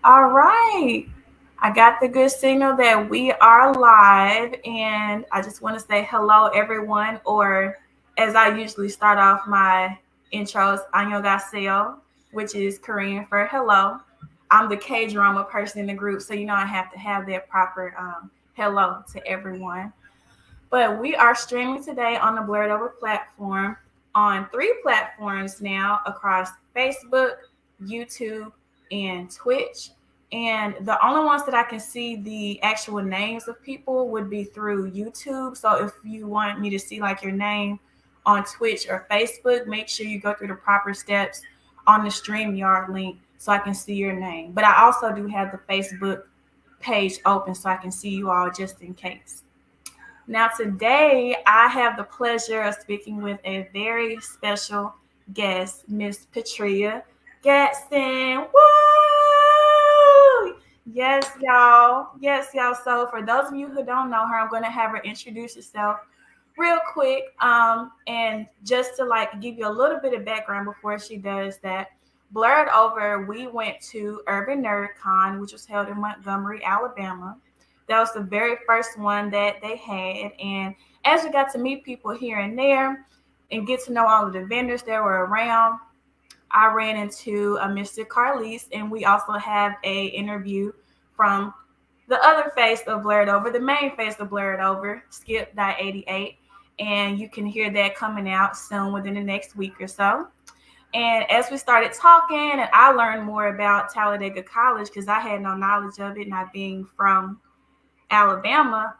All right. I got the good signal that we are live, and I just want to say hello, everyone, or as I usually start off my intros, Annyeonghaseyo, which is Korean for hello. I'm the K drama person in the group, so I have to have that proper hello to everyone. But we are streaming today on the Blerd platform on three platforms now across Facebook, YouTube, and Twitch. And the only ones that I can see the actual names of people would be through YouTube. So if you want me to see like your name on Twitch or Facebook, make sure you go through the proper steps on the StreamYard link so I can see your name. But I also do have the Facebook page open so I can see you all just in case. Now, today I have the pleasure of speaking with a very special guest, Miss Patria Gatson. Woo! Yes, y'all. Yes, y'all. So, for those of you who don't know her, I'm going to have her introduce herself real quick. And just to like give you a little bit of background before she does that, Blurred Over, we went to Urban Nerd Con, which was held in Montgomery, Alabama. That was the very first one that they had. And as we got to meet people here and there and get to know all of the vendors that were around, I ran into a Mr. Carlise, and we also have a interview from the other face of Blerd Over, the main face of Blerd Over, Skip.88. And you can hear that coming out soon within the next week or so. And as we started talking, and I learned more about Talladega College because I had no knowledge of it, not being from Alabama,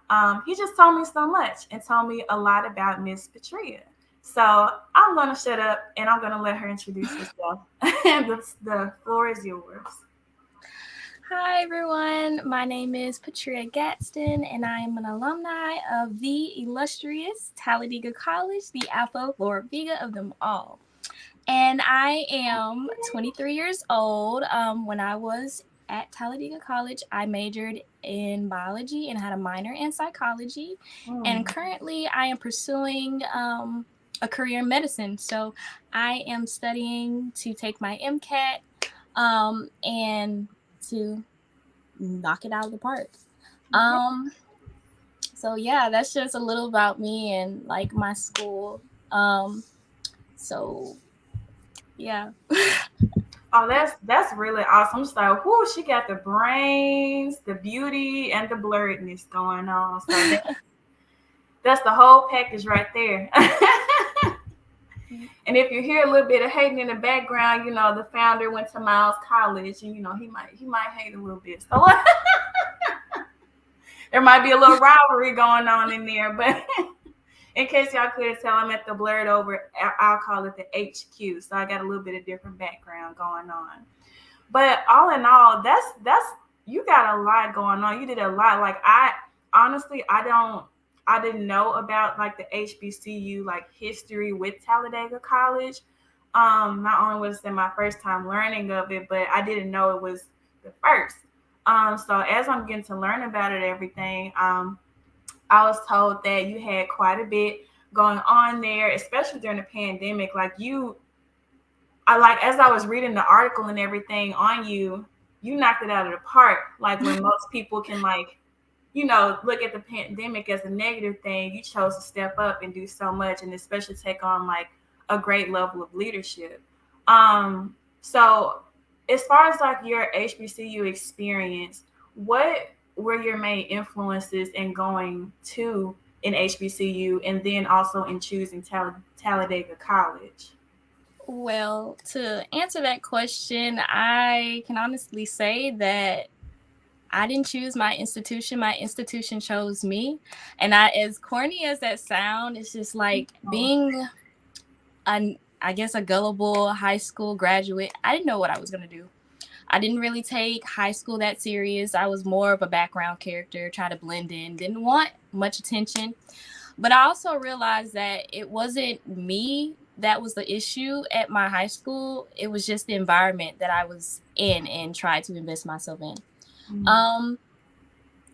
he just told me so much and told me a lot about Miss Patria. So I'm going to shut up and I'm going to let her introduce herself. The floor is yours. Hi everyone, my name is Patria Gatson and I am an alumni of the illustrious Talladega College, the Alpha Lord Vega of them all. And I am 23 years old. When I was at Talladega College, I majored in biology and had a minor in psychology. And currently I am pursuing a career in medicine. So I am studying to take my MCAT and to knock it out of the park. So yeah, that's just a little about me and like my school. So yeah. Oh, that's really awesome. So, whoo, she got the brains, the beauty, and the blurredness going on. So that's the whole package right there. And if you hear a little bit of hating in the background, the founder went to Miles College, and he might hate a little bit. So there might be a little rivalry going on in there. But in case y'all couldn't tell, I'm at the Blerd Over. I'll call it the HQ. So I got a little bit of different background going on. But all in all, that's you got a lot going on. You did a lot. Like I honestly, I didn't know about like the HBCU like history with Talladega College. Not only was it my first time learning of it, but I didn't know it was the first. So as I'm getting to learn about it, everything, I was told that you had quite a bit going on there, especially during the pandemic. Like I like as I was reading the article and everything on you, you knocked it out of the park. Like when most people can like look at the pandemic as a negative thing, you chose to step up and do so much and especially take on like a great level of leadership. So as far as like your HBCU experience, what were your main influences in going to an HBCU and then also in choosing Talladega College? Well, to answer that question, I can honestly say that I didn't choose my institution. My institution chose me. And as corny as that sound, it's just like being I guess a gullible high school graduate. I didn't know what I was going to do. I didn't really take high school that serious. I was more of a background character, try to blend in, didn't want much attention. But I also realized that it wasn't me that was the issue at my high school. It was just the environment that I was in and tried to invest myself in.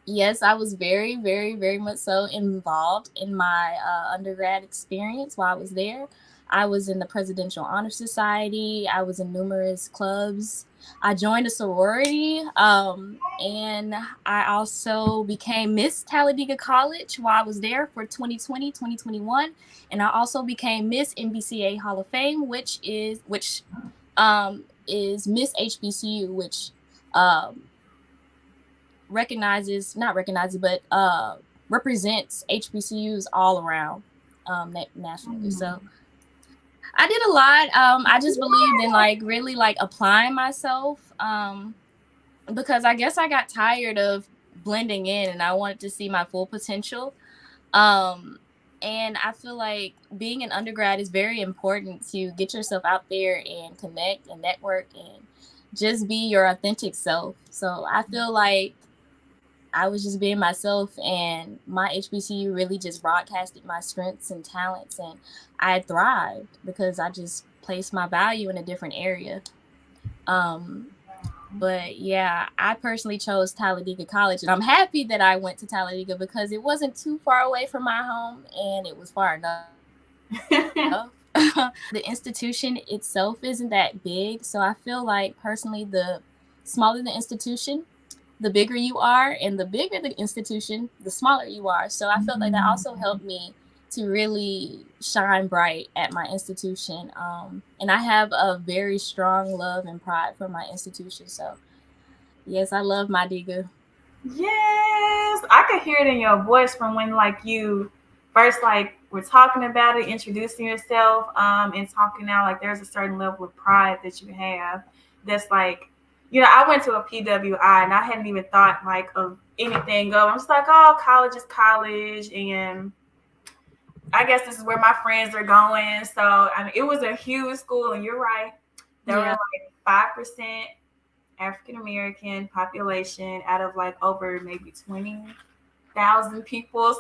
Yes, I was very, very, very much so involved in my undergrad experience while I was there. I was in the Presidential Honor Society. I was in numerous clubs. I joined a sorority, and I also became Miss Talladega College while I was there for 2020, 2021. And I also became Miss NBCA Hall of Fame, which is Miss HBCU, which um, not recognizes, but represents HBCUs all around nationally. So I did a lot. I just believed in like really like applying myself, because I guess I got tired of blending in and I wanted to see my full potential. Um, and I feel like being an undergrad is very important to get yourself out there and connect and network and just be your authentic self. So I feel like I was just being myself, and my HBCU really just broadcasted my strengths and talents, and I thrived because I just placed my value in a different area. Um, but yeah, I personally chose Talladega College, and I'm happy that I went to Talladega because it wasn't too far away from my home, and it was far enough. The institution itself isn't that big, so I feel like personally, the smaller the institution, the bigger you are, and the bigger the institution, the smaller you are. So I felt like that also helped me to really shine bright at my institution. And I have a very strong love and pride for my institution. So yes, I love my Diga. Yes, I could hear it in your voice from when like you first like were talking about it, introducing yourself, and talking now. Like there's a certain level of pride that you have. That's like, I went to a PWI and I hadn't even thought like of anything of. I'm just like, oh, college is college, and I guess this is where my friends are going. So I mean, it was a huge school, and you're right. There were Yeah. like 5% African American population out of like over maybe 20,000 people.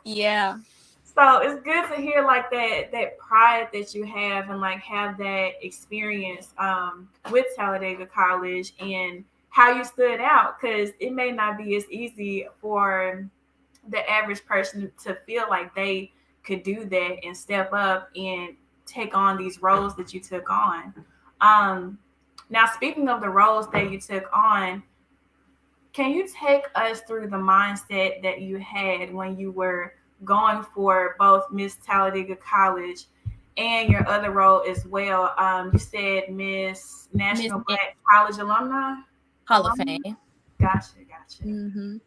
Yeah. So it's good to hear like that pride that you have and like have that experience with Talladega College and how you stood out, because it may not be as easy for the average person to feel like they could do that and step up and take on these roles that you took on. Um, Now, speaking of the roles that you took on, can you take us through the mindset that you had when you were going for both Miss Talladega College and your other role as well? You said Miss Miss National Black College Alumni. Hall of Fame. Gotcha, gotcha. Mm-hmm.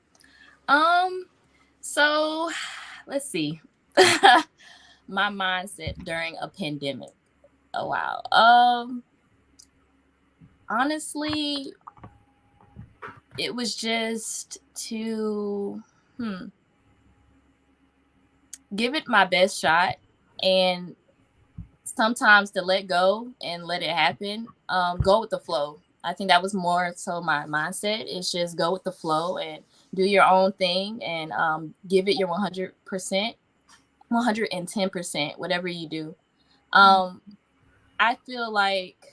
Um, so let's see. My mindset during a pandemic. Oh wow. Honestly, it was just to give it my best shot, and sometimes to let go and let it happen. Go with the flow. I think that was more so my mindset. Is just go with the flow and do your own thing, and give it your 100%, 110%, whatever you do. Um, I feel like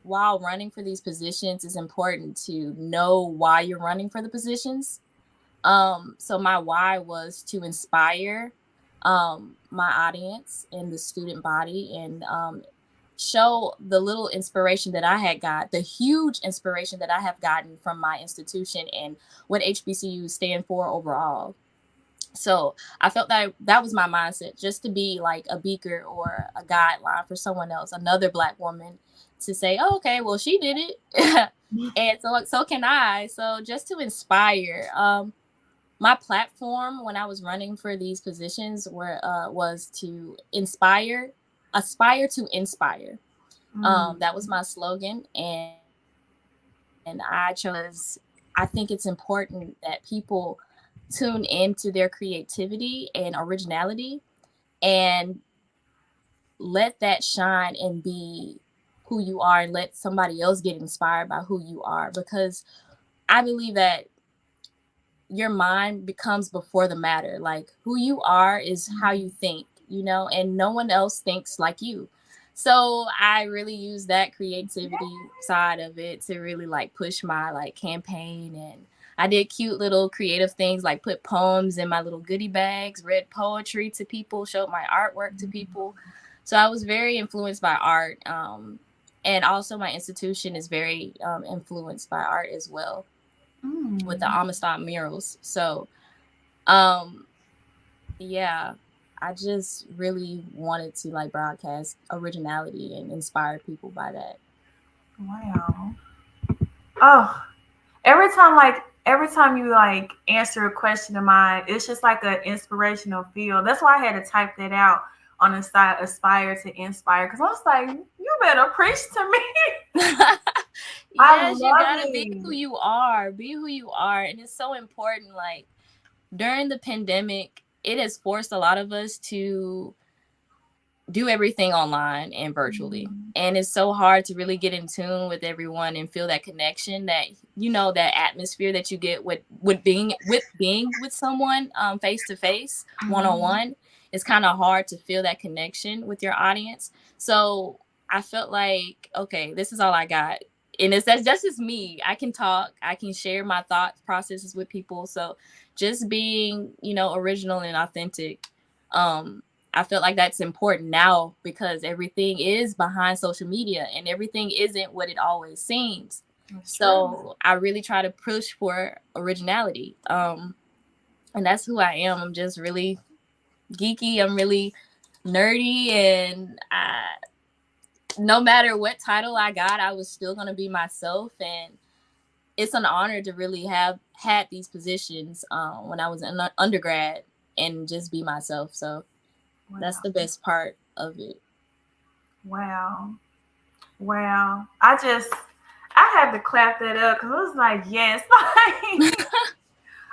while running for these positions, it's important to know why you're running for the positions. So my why was to inspire my audience and the student body, and show the little inspiration that I had got, the huge inspiration that I have gotten from my institution and what HBCUs stand for overall. So I felt that that was my mindset, just to be like a beaker or a guideline for someone else, another Black woman, to say, oh, okay, well, she did it. And so can I. So just to inspire. My platform when I was running for these positions was to aspire to inspire. That was my slogan, and I think it's important that people tune into their creativity and originality and let that shine and be who you are, and let somebody else get inspired by who you are, because I believe that your mind becomes before the matter. Like who you are is how you think, and no one else thinks like you. So I really use that creativity side of it to really like push my like campaign. And I did cute little creative things like put poems in my little goodie bags, read poetry to people, showed my artwork to people. So I was very influenced by art. And also my institution is very influenced by art as well, with the Amistad murals. So um, yeah, I just really wanted to like broadcast originality and inspire people by that. Wow. Oh, every time you like answer a question of mine, it's just like an inspirational feel. That's why I had to type that out on the side, aspire to inspire, because I was like, you better preach to me. I Yes, you love gotta be who it. you are. Be who you are. And it's so important. Like during the pandemic, it has forced a lot of us to do everything online and virtually. And it's so hard to really get in tune with everyone and feel that connection, that that atmosphere that you get with being with someone face to face, one on one. It's kind of hard to feel that connection with your audience. So I felt like, okay, this is all I got. And that's just me. I can talk, I can share my thought processes with people. So just being, original and authentic. I feel like that's important now because everything is behind social media and everything isn't what it always seems. That's true. So I really try to push for originality. And that's who I am. I'm just really geeky. I'm really nerdy. And no matter what title I got, I was still going to be myself. And it's an honor to really have had these positions when I was in undergrad and just be myself. So that's Wow. the best part of it. Wow. Wow. I had to clap that up because it was like, yes. Like,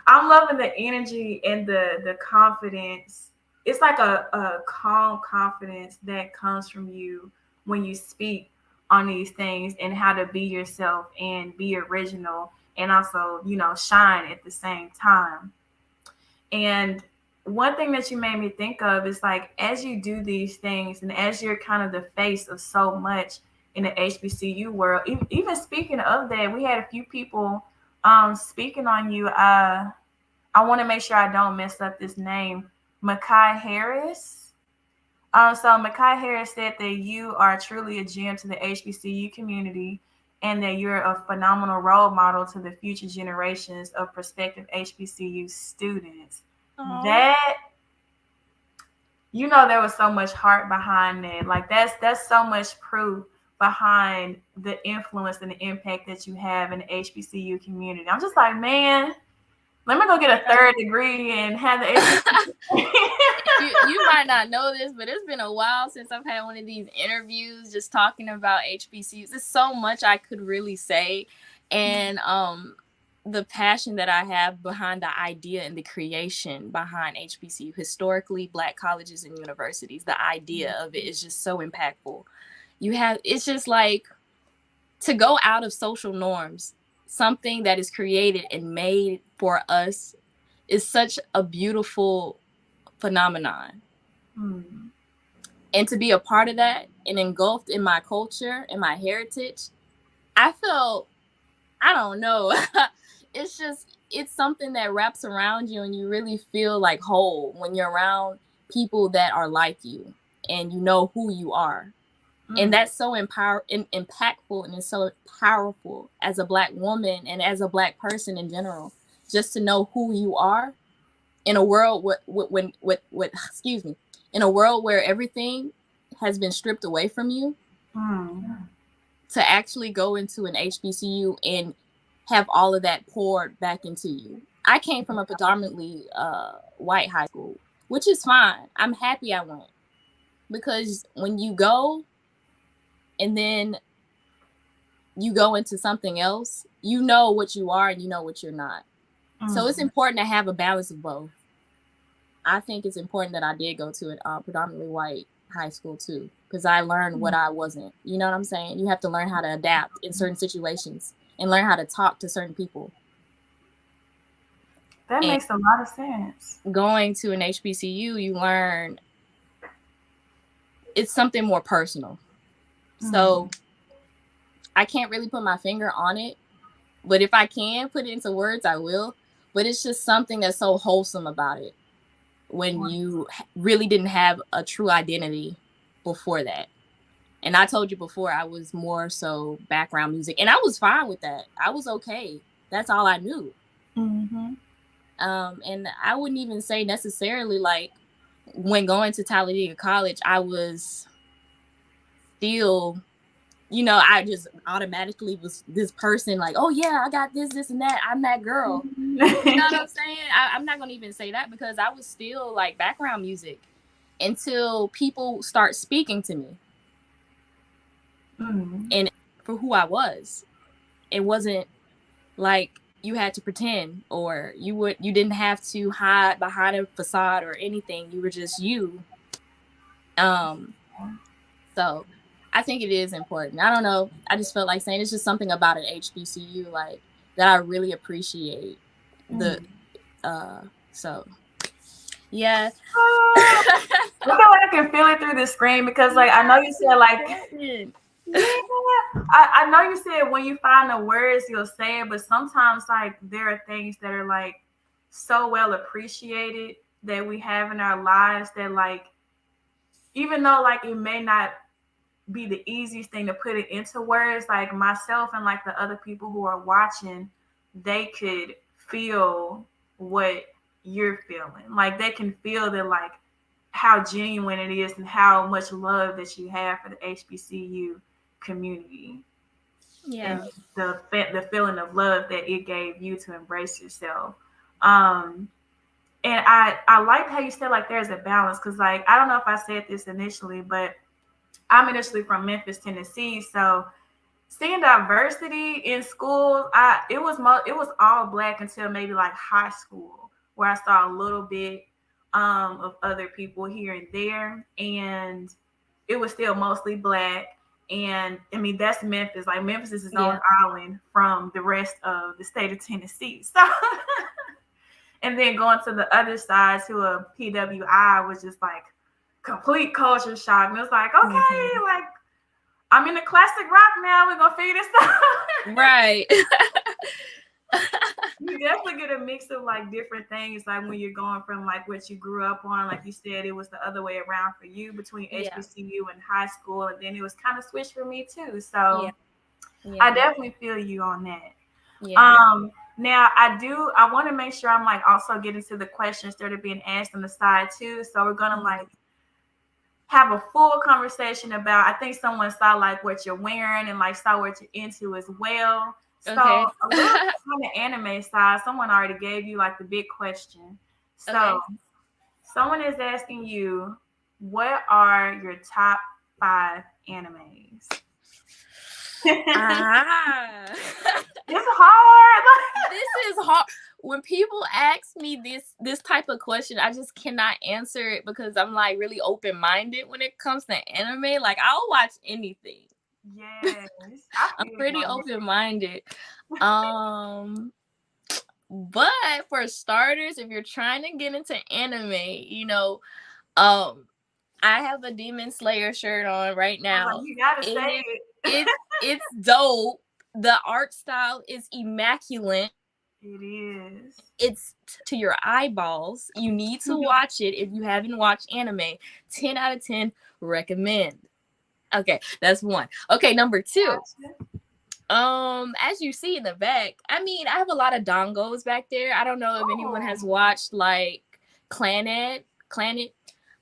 I'm loving the energy and the confidence. It's like a calm confidence that comes from you when you speak on these things and how to be yourself and be original and also, shine at the same time. And one thing that you made me think of is like as you do these things and as you're kind of the face of so much in the HBCU world, even speaking of that, we had a few people speaking on you. I want to make sure I don't mess up this name. Makai Harris. So Makai Harris said that you are truly a gem to the HBCU community and that you're a phenomenal role model to the future generations of prospective HBCU students. Oh, That there was so much heart behind that. Like that's so much proof behind the influence and the impact that you have in the HBCU community. I'm just like, man, let me go get a third degree and have the HBCU. you might not know this, but it's been a while since I've had one of these interviews just talking about HBCUs. There's so much I could really say, and the passion that I have behind the idea and the creation behind HBCU, historically Black colleges and universities. The idea of it is just so impactful. It's just like to go out of social norms, something that is created and made for us is such a beautiful phenomenon. Hmm. And to be a part of that and engulfed in my culture and my heritage, I felt, I don't know, it's something that wraps around you and you really feel like whole when you're around people that are like you and you know who you are. And that's so impactful, and it's so powerful as a Black woman and as a Black person in general, just to know who you are in a world excuse me, in a world where everything has been stripped away from you, to actually go into an HBCU and have all of that poured back into you. I came from a predominantly white high school, which is fine. I'm happy I went, because when you go and then you go into something else, you know what you are and you know what you're not. So it's important to have a balance of both. I think it's important that I did go to a predominantly white high school too, because I learned what I wasn't. You know what I'm saying? You have to learn how to adapt in certain situations and learn how to talk to certain people. That And makes a lot of sense. going to an HBCU, you learn it's something more personal. So I can't really put my finger on it, but if I can put it into words, I will. But it's just something that's so wholesome about it when you really didn't have a true identity before that. And I told you before, I was more so background music, and I was fine with that. I was okay. That's all I knew. Mm-hmm. And I wouldn't even say necessarily like when going to Talladega College, I was still, I just automatically was this person like, oh yeah, I got this, and that. I'm that girl. You know what I'm saying? I'm not going to even say that because I was still like background music until people start speaking to me. Mm-hmm. And for who I was, it wasn't like you had to pretend or you didn't have to hide behind a facade or anything. You were just you. So I think it is important. I don't know. I just felt like saying it's just something about an HBCU like that I really appreciate. So yeah. I feel like I can feel it through the screen because like I know you said like yeah, I know you said when you find the words you'll say it, but sometimes like there are things that are like so well appreciated that we have in our lives that like even though like it may not be the easiest thing to put it into words, like myself and like the other people who are watching, they could feel what you're feeling. Like they can feel that like how genuine it is and how much love that you have for the HBCU community. Yeah. And the feeling of love that it gave you to embrace yourself. Um, and I liked how you said like there's a balance because like I don't know if I said this initially, but I'm initially from Memphis, Tennessee, so seeing diversity in schools, it was all black until maybe like high school, where I saw a little bit of other people here and there, and it was still mostly black. And I mean that's Memphis. Like Memphis is its own island from the rest of the state of Tennessee. So, and then going to the other side to a PWI was just like complete culture shock. And it was like, okay, like I'm in the classic rock now. We're gonna figure this out. Right. You definitely get a mix of like different things, like when you're going from like what you grew up on, like you said, it was the other way around for you between HBCU and high school, and then it was kind of switched for me too. So I definitely feel you on that. Now I want to make sure I'm like also getting to the questions that are being asked on the side too. So we're gonna like have a full conversation about, I think someone saw like what you're wearing and like saw what you're into as well. So a little on the anime side, someone already gave you like the big question. So someone is asking you, what are your top 5 animes? It's hard. This is hard. When people ask me this type of question, I just cannot answer it because I'm like really open-minded when it comes to anime. Like I'll watch anything. Yes. I'm pretty open-minded. But for starters, if you're trying to get into anime, I have a Demon Slayer shirt on right now. You gotta say it. It's dope. The art style is immaculate. It is. It's to your eyeballs. You need to watch it if you haven't watched anime. 10 out of 10 recommend. Okay, that's 1. Okay, number 2. As you see in the back, I mean, I have a lot of dongos back there. I don't know if anyone has watched like Planet.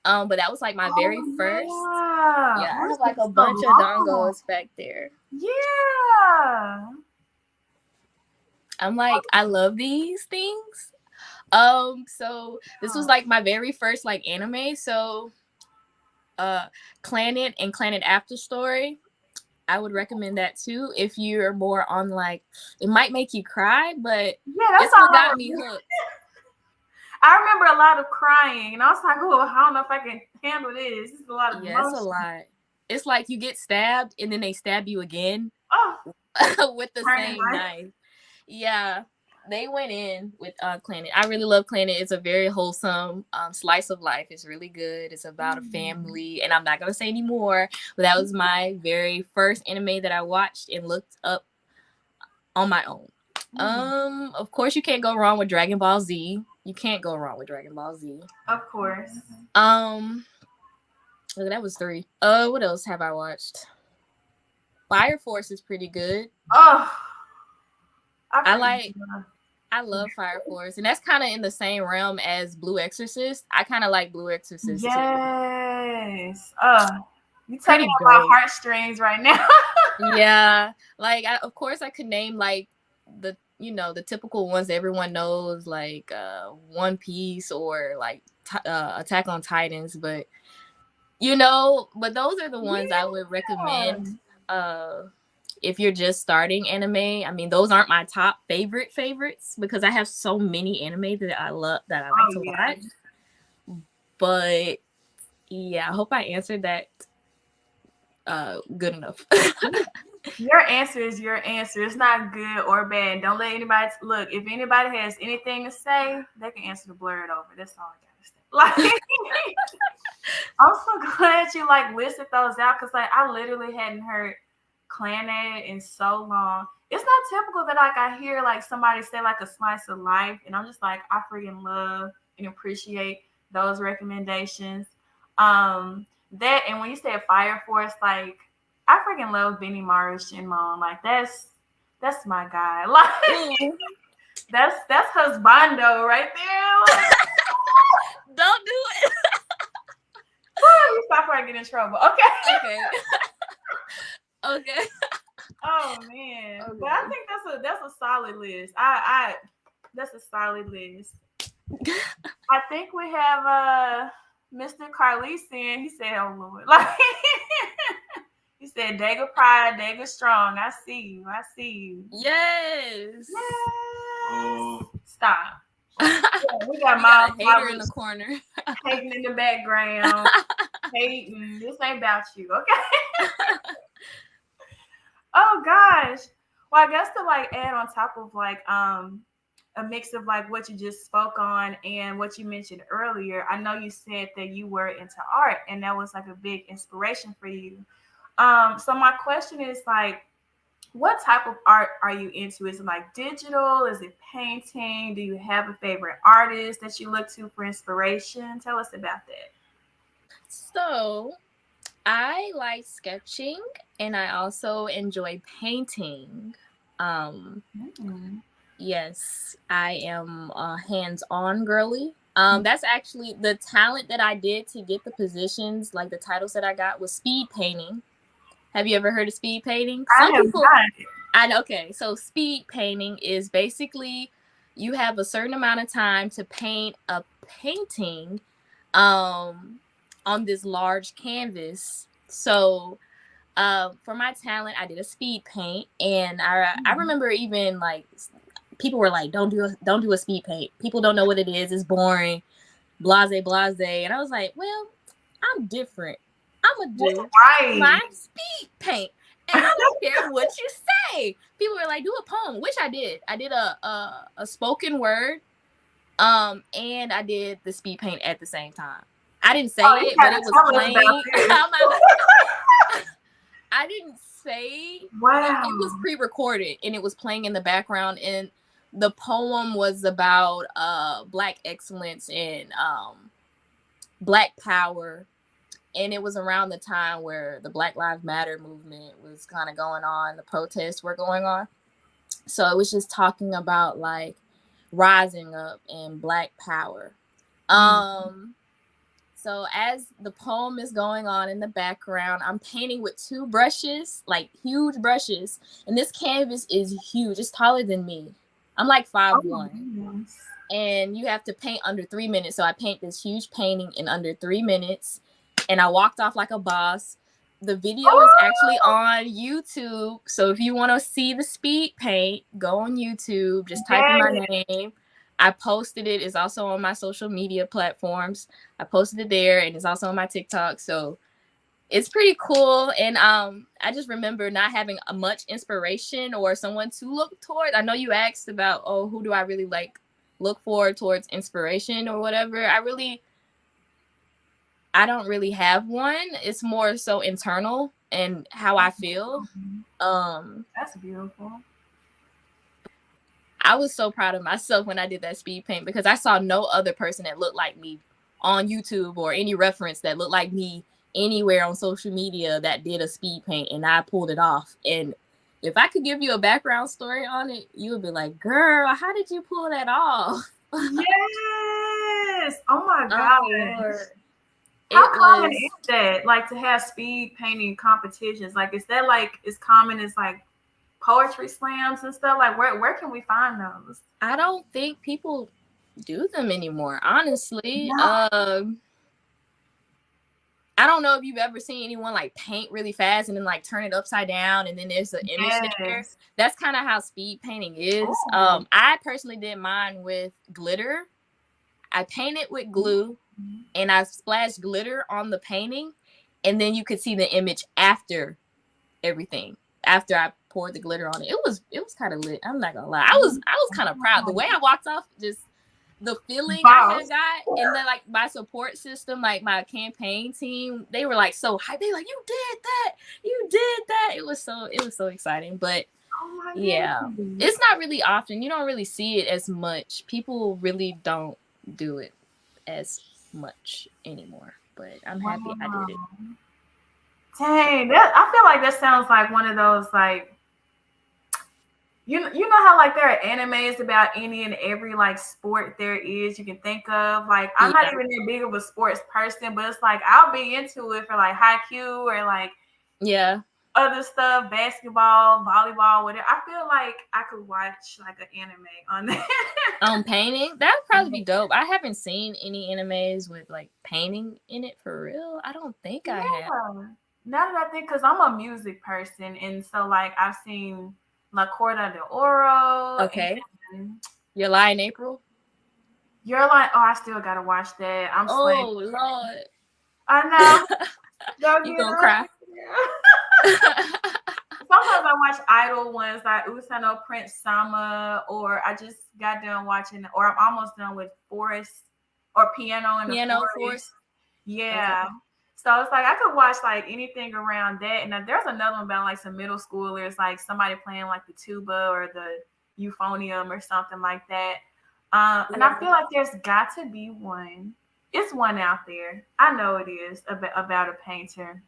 But that was like my very first. Yeah, I have like a bunch of dongos back there. Yeah. I'm like, I love these things. So this was like my very first like anime. So Planet and Planet After Story, I would recommend that too if you're more on like, it might make you cry, but that's what got me hooked. I remember a lot of crying, and I was like, "Oh, I don't know if I can handle this. It's a lot of emotion." It's a lot. It's like you get stabbed, and then they stab you again with the same knife. Yeah, they went in with Planet. I really love Planet. It's a very wholesome slice of life. It's really good. It's about a family, and I'm not gonna say any more. But that was my very first anime that I watched and looked up on my own. Of course, you can't go wrong with Dragon Ball Z. You can't go wrong with Dragon Ball Z. Of course. Okay, that was 3. What else have I watched? Fire Force is pretty good. Oh, I I freaking like love. I love Fire Force, and that's kind of in the same realm as Blue Exorcist. I kind of like Blue Exorcist too. Yes. You tugging Pretty at my dope. heartstrings right now. Yeah, like of course I could name like the typical ones that everyone knows, like One Piece or like Attack on Titans, but those are the ones I would Yeah. recommend. If you're just starting anime, I mean, those aren't my top favorites because I have so many anime that I love that I like Oh to yeah. watch. But yeah, I hope I answered that good enough. Your answer is your answer. It's not good or bad. Don't let anybody look. If anybody has anything to say, they can answer the Blerd over. That's all I gotta say. Like, I'm so glad you like listed those out because like I literally hadn't heard Clannad in so long. It's not typical that like I hear like somebody say like a slice of life, and I'm just like I freaking love and appreciate those recommendations. That and when you said Fire Force, like I freaking love Benny Maru Shinmon. Like that's my guy. Like Mm, that's husbando right there. Like, don't do it. woo, stop before I get in trouble. Okay. Okay. Okay. Oh man, but I Okay. think that's a solid list. I that's a solid list. I think we have Mr. Carlisian. He said, "Oh Lord," like he said, "Dagger Pride, Dagger Strong." I see you. I see you. Yes. Yes. Stop. Yeah, we got We got Miles a hater in the Roberts corner. hating in the background. Hating. This ain't about you, okay? Oh gosh. Well, I guess to like add on top of like a mix of like what you just spoke on and what you mentioned earlier, I know you said that you were into art and that was like a big inspiration for you. So my question is like, what type of art are you into? Is it like digital? Is it painting? Do you have a favorite artist that you look to for inspiration? Tell us about that. So, I like sketching and I also enjoy painting. Um, Mm. yes, I am a hands-on girly. That's actually the talent that I did to get the positions, like the titles that I got was speed painting. Have you ever heard of speed painting? I Some have people not. okay, so speed painting is basically you have a certain amount of time to paint a painting um on this large canvas. So for my talent, I did a speed paint, and I remember even like people were like, don't do a speed paint. People don't know what it is. It's boring, blase blase." And I was like, "Well, I'm different. I'm gonna That's do right. my speed paint, and I don't care what you say." People were like, "Do a poem," which I did. I did a spoken word, and I did the speed paint at the same time. I didn't say Oh, you it, but got it to was tell us about playing. this. I didn't say it was Wow. pre-recorded and it was playing in the background, and the poem was about black excellence and black power, and it was around the time where the Black Lives Matter movement was kind of going on, the protests were going on. So it was just talking about like rising up and black power. Mm. Um so as the poem is going on in the background, I'm painting with 2 brushes, like huge brushes. And this canvas is huge. It's taller than me. I'm like Oh 5'1". my goodness. And you have to paint under 3 minutes. So I paint this huge painting in under 3 minutes. And I walked off like a boss. The video is actually Oh, on YouTube. So if you want to see the speed paint, go on YouTube. Just type in my yes. name. I posted it. It's also on my social media platforms. I posted it there, and it's also on my TikTok. So it's pretty cool. And I just remember not having a much inspiration or someone to look towards. I know you asked about, oh, who do I really like look for towards inspiration or whatever. I don't really have one. It's more so internal and how I feel. um That's beautiful. I was so proud of myself when I did that speed paint because I saw no other person that looked like me on YouTube or any reference that looked like me anywhere on social media that did a speed paint, and I pulled it off. And if I could give you a background story on it, you would be like, girl, how did you pull that off? Yes. Oh my Oh, gosh. Lord. How It common was, is that? Like to have speed painting competitions? Like is that like as common as like poetry slams and stuff? Like where can we find those? I don't think people do them anymore, honestly. No. I don't know if you've ever seen anyone like paint really fast and then like turn it upside down and then there's an image there. Yes. That's kind of how speed painting is. Oh. I personally did mine with glitter. I painted with glue and I splashed glitter on the painting, and then you could see the image after everything. After I poured the glitter on it. It was kind of lit. I'm not gonna lie. I was kind of proud. The way I walked off, just the feeling I had got, and then like my support system, like my campaign team, they were like so hyped. They were like, you did that. It was so exciting. But yeah, it's not really often. You don't really see it as much. People really don't do it as much anymore. But I'm happy I did it. Dang, I feel like that sounds like one of those like you know how like there are animes about any and every like sport there is you can think of. Like I'm not even that big of a sports person, but it's like I'll be into it for like haiku or like other stuff, basketball, volleyball, whatever. I feel like I could watch like an anime on that. On painting? That would probably be dope. I haven't seen any animes with like painting in it for real. I don't think I have. Now that I think, because I'm a music person, and so like I've seen La Corda de Oro. Okay. Your Lie in April? You're like, oh, I still gotta watch that. I'm Oh Lord. I know. You gonna cry? Sometimes I watch idle ones like Usano Prince Sama, or I just got done watching, or I'm almost done with Forest or Piano in the Forest. Yeah. Okay. So it's like I could watch like anything around that. And there's another one about like some middle schoolers, like somebody playing like the tuba or the euphonium or something like that. And I feel like there's got to be one. It's one out there. I know it is about a painter.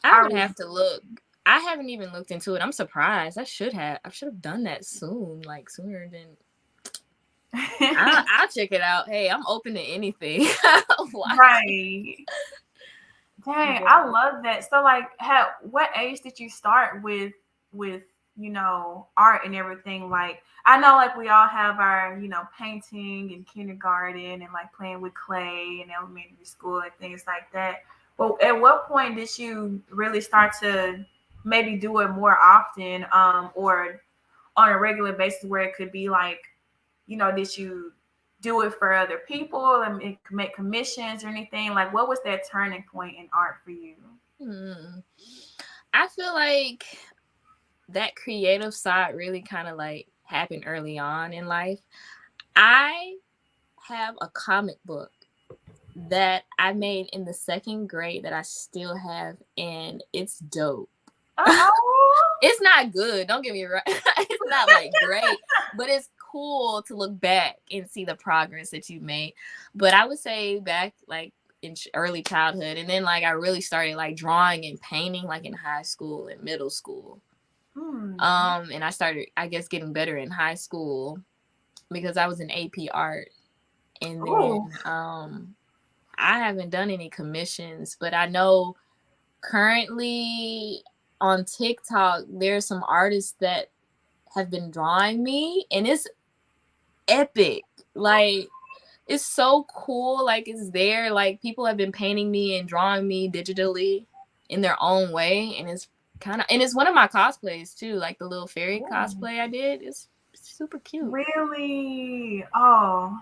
I would have to look. I haven't even looked into it. I'm surprised. I should have done that soon, like sooner than. I'll check it out. Hey, I'm open to anything. Right. Dang, I love that. So, like, what age did you start with art and everything? Like, I know, like, we all have our painting in kindergarten and like playing with clay in elementary school and things like that. But at what point did you really start to maybe do it more often, or on a regular basis, where it could be like, did you do it for other people and make commissions or anything? Like, what was that turning point in art for you? I feel like that creative side really kind of like happened early on in life. I have a comic book that I made in the 2nd grade that I still have, and it's dope. It's not good, don't get me wrong. It's not like great, but it's cool to look back and see the progress that you made. But I would say back like in early childhood, and then like I really started like drawing and painting like in high school and middle school. And I started, I guess, getting better in high school because I was in AP art. And then I haven't done any commissions, but I know currently on TikTok there's some artists that have been drawing me, and it's epic. Like, it's so cool. Like, it's there. Like, people have been painting me and drawing me digitally in their own way, and it's one of my cosplays too. Like the little fairy cosplay I did. It's super cute. Really? Oh.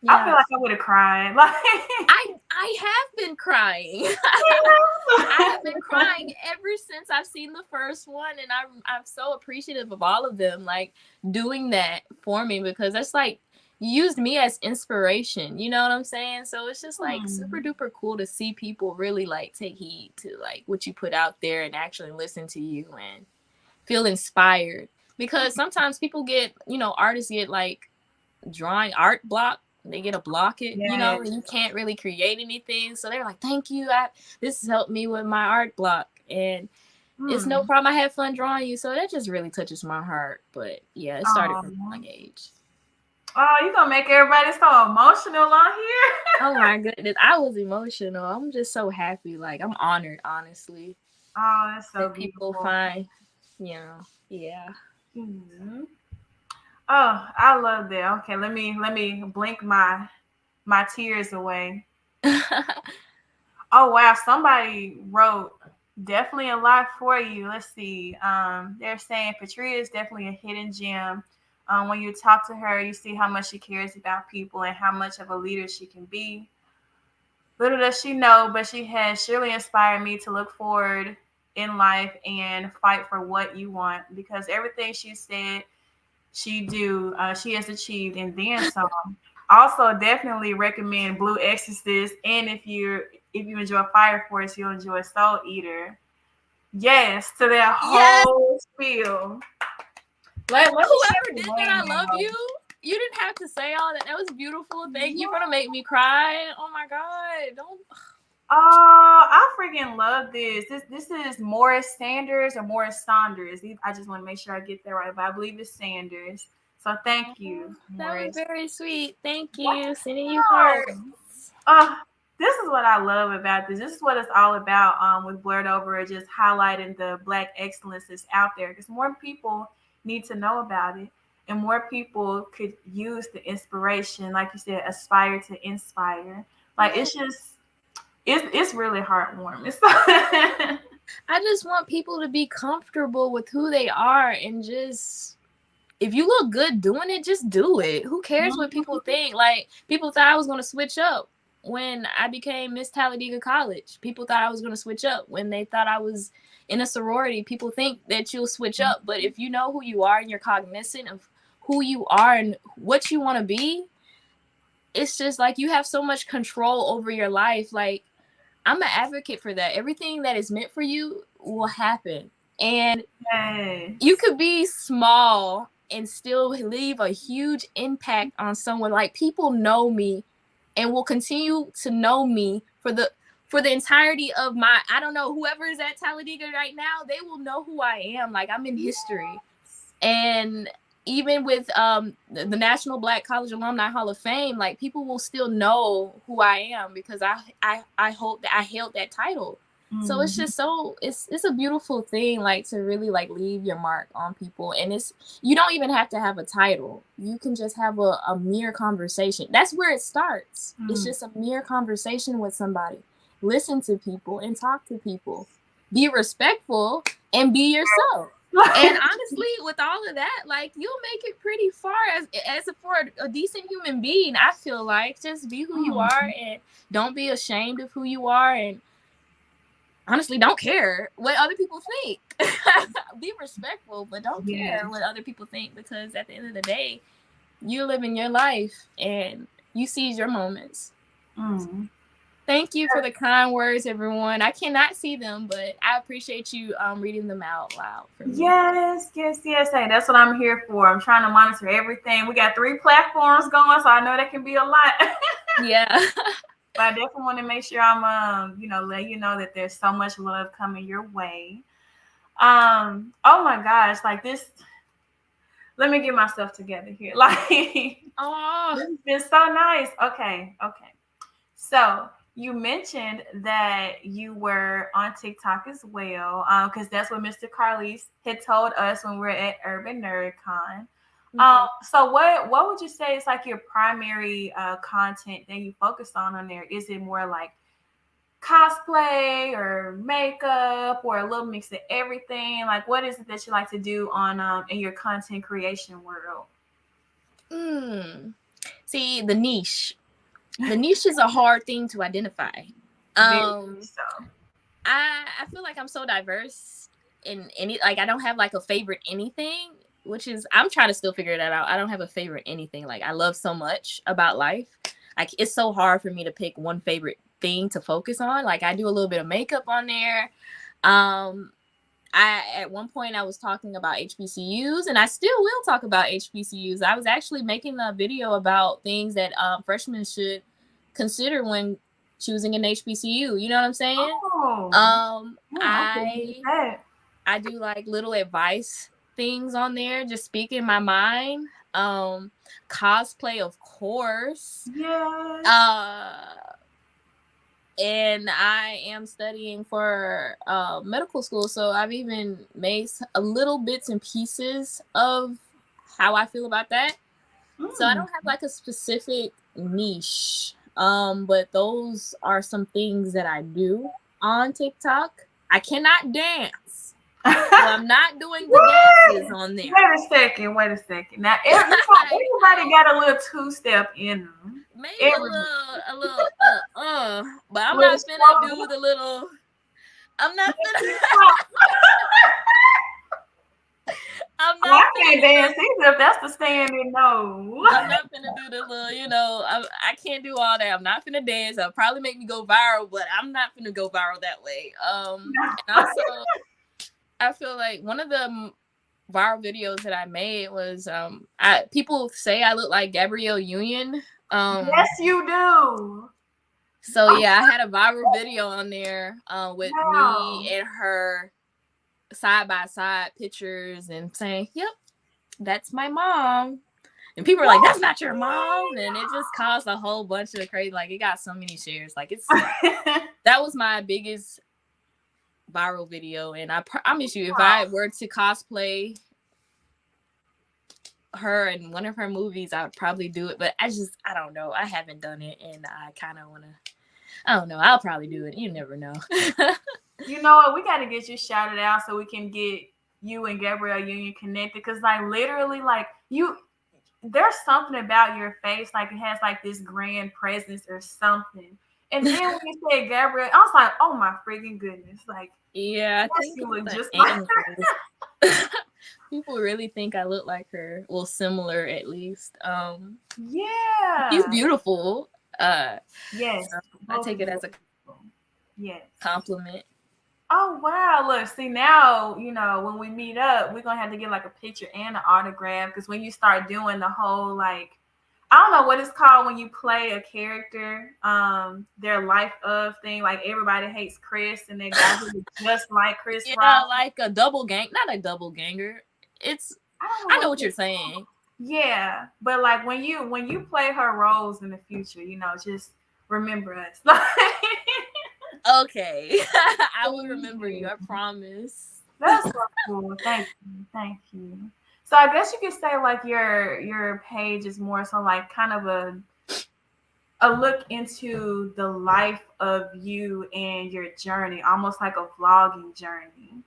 Yeah. I feel like I would have cried. Like I have been crying. I have been crying ever since I've seen the first one, and I'm so appreciative of all of them like doing that for me, because that's like used me as inspiration. You know what I'm saying? So it's just like super duper cool to see people really like take heed to like what you put out there and actually listen to you and feel inspired. Because sometimes people get, artists get like drawing art block they get to block it, you know, Yes. and you can't really create anything. So they're like, thank you. This has helped me with my art block. And it's no problem. I had fun drawing you. So that just really touches my heart. But yeah, it started from a young age. Oh, you're going to make everybody so emotional on here. Oh my goodness. I was emotional. I'm just so happy. Like, I'm honored, honestly. Oh, that's so that beautiful. people find, you know, yeah. Mm-hmm. Oh, I love that. Okay, let me blink my tears away. Oh wow, somebody wrote definitely a lot for you. Let's see. They're saying Patria is definitely a hidden gem. When you talk to her, you see how much she cares about people and how much of a leader she can be. Little does she know, but she has surely inspired me to look forward in life and fight for what you want, because everything she said she has achieved and then some. Also, definitely recommend Blue Exorcist, and if you enjoy Fire Force, you'll enjoy Soul Eater. Yes, to that Yes. whole spiel. Let me Whoever did that, I love you. You didn't have to say all that. That was beautiful. Thank you for to make me cry. Oh my god! Don't. Oh, I freaking love this. This is Morris Sanders or Morris Saunders. I just want to make sure I get that right, but I believe it's Sanders. So thank you, That was Morris. very sweet. Thank you. Sending you hearts. This is what I love about this. This is what it's all about with Blerd Over, just highlighting the Black excellence that's out there, because more people need to know about it and more people could use the inspiration. Like you said, aspire to inspire. Like it's just, it's really heartwarming. It's I just want people to be comfortable with who they are and just, if you look good doing it, just do it. Who cares what people think? Like, people thought I was going to switch up when I became Miss Talladega College. People thought I was going to switch up when they thought I was in a sorority. People think that you'll switch up, but if you know who you are and you're cognizant of who you are and what you want to be, it's just like you have so much control over your life. Like, I'm an advocate for that. Everything that is meant for you will happen. And you could be small and still leave a huge impact on someone. Like, people know me and will continue to know me for the entirety of my, I don't know, whoever is at Talladega right now, they will know who I am. Like, I'm in history. And even with the National Black College Alumni Hall of Fame, like, people will still know who I am because I hope that I held that title. So it's just so it's a beautiful thing, like, to really like leave your mark on people. And it's, you don't even have to have a title. You can just have a mere conversation. That's where it starts. It's just a mere conversation with somebody. Listen to people and talk to people. Be respectful and be yourself. And honestly, with all of that, like, you'll make it pretty far as for a decent human being. I feel like just be who you are and don't be ashamed of who you are, and honestly, don't care what other people think. Be respectful, but don't care what other people think, because at the end of the day, you live in your life and you seize your moments. Thank you for the kind words, everyone. I cannot see them, but I appreciate you reading them out loud for me. Yes. Hey, that's what I'm here for. I'm trying to monitor everything. We got 3 platforms going, so I know that can be a lot. Yeah. But I definitely want to make sure I'm, let you know that there's so much love coming your way. Oh my gosh, like this. Let me get myself together here. Like, this has been so nice. Okay. So you mentioned that you were on TikTok as well, because that's what Mr. Carlis had told us when we were at Urban Nerd Con. So what would you say is like your primary content that you focus on there? Is it more like cosplay or makeup or a little mix of everything? Like, what is it that you like to do on in your content creation world? See, the niche is a hard thing to identify. I feel like I'm so diverse in any, like, I don't have like a favorite anything, which is, I'm trying to still figure that out. I don't have a favorite anything. Like, I love so much about life. Like, it's so hard for me to pick one favorite thing to focus on. Like, I do a little bit of makeup on there. at one point I was talking about HBCUs, and I still will talk about HBCUs. I was actually making a video about things that freshmen should consider when choosing an HBCU. You know what I'm saying? Oh, okay. I do like little advice things on there, just speaking my mind. Cosplay, of course. Yes. And I am studying for medical school, so I've even made a little bits and pieces of how I feel about that. So I don't have like a specific niche, but those are some things that I do on TikTok. I cannot dance, so I'm not doing the dances on there. Wait a second. Now everybody got a little two-step in them. Maybe a little, but I'm not finna do the little. I'm not finna. I can't dance either if that's the standard. No, I'm not finna do the little, I can't do all that. I'm not finna dance. It'll probably make me go viral, but I'm not finna go viral that way. And also, I feel like one of the viral videos that I made was people say I look like Gabrielle Union. Yes, you do. So yeah, I had a viral video on there with me and her side by side pictures and saying, "Yep, that's my mom." And people are like, "That's not your mom," and it just caused a whole bunch of crazy. Like, it got so many shares. Like, it's that was my biggest viral video, and I promise you, if I were to cosplay her in one of her movies, I would probably do it. But I don't know. I haven't done it, and I kind of want to. I don't know. I'll probably do it. You never know. You know what? We got to get you shouted out so we can get you and Gabrielle Union connected. Because, like, literally, like, there's something about your face. Like, it has, like, this grand presence or something. And then when you said Gabrielle, I was like, oh, my freaking goodness. Like, yeah, I think you look just like her. People really think I look like her. Well, similar at least. Yeah. She's beautiful. Yes. So I take it as a compliment. Oh, wow. Look, see, now, when we meet up, we're going to have to get like a picture and an autograph. Because when you start doing the whole, like, I don't know what it's called when you play a character, their life of thing. Like, everybody hates Chris and that guy who is just like Chris. Yeah, like a double gang. Not a double ganger. I know what you're saying. Yeah, but like when you play her roles in the future, just remember us. Okay. I will remember you. I promise. That's so cool. Thank you. So I guess you could say like your page is more so like kind of a look into the life of you and your journey, almost like a vlogging journey.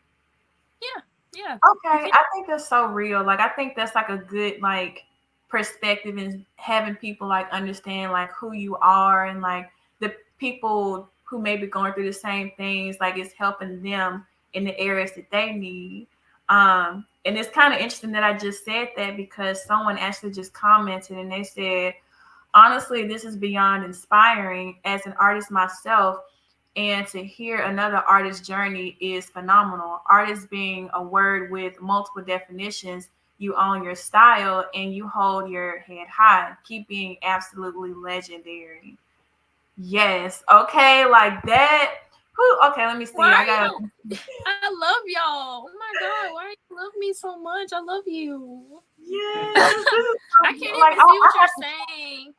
Yeah. Okay. I think that's so real. Like, I think that's like a good like perspective in having people like understand like who you are and like the people who may be going through the same things, like it's helping them in the areas that they need. And it's kind of interesting that I just said that because someone actually just commented and they said, honestly, this is beyond inspiring. As an artist myself, and to hear another artist's journey is phenomenal. Artist being a word with multiple definitions, you own your style and you hold your head high. Keep being absolutely legendary. Yes. Okay, like that. Okay, let me see. I love y'all. Oh my God, why you love me so much? I love you. Yes. I can't even see what you're saying.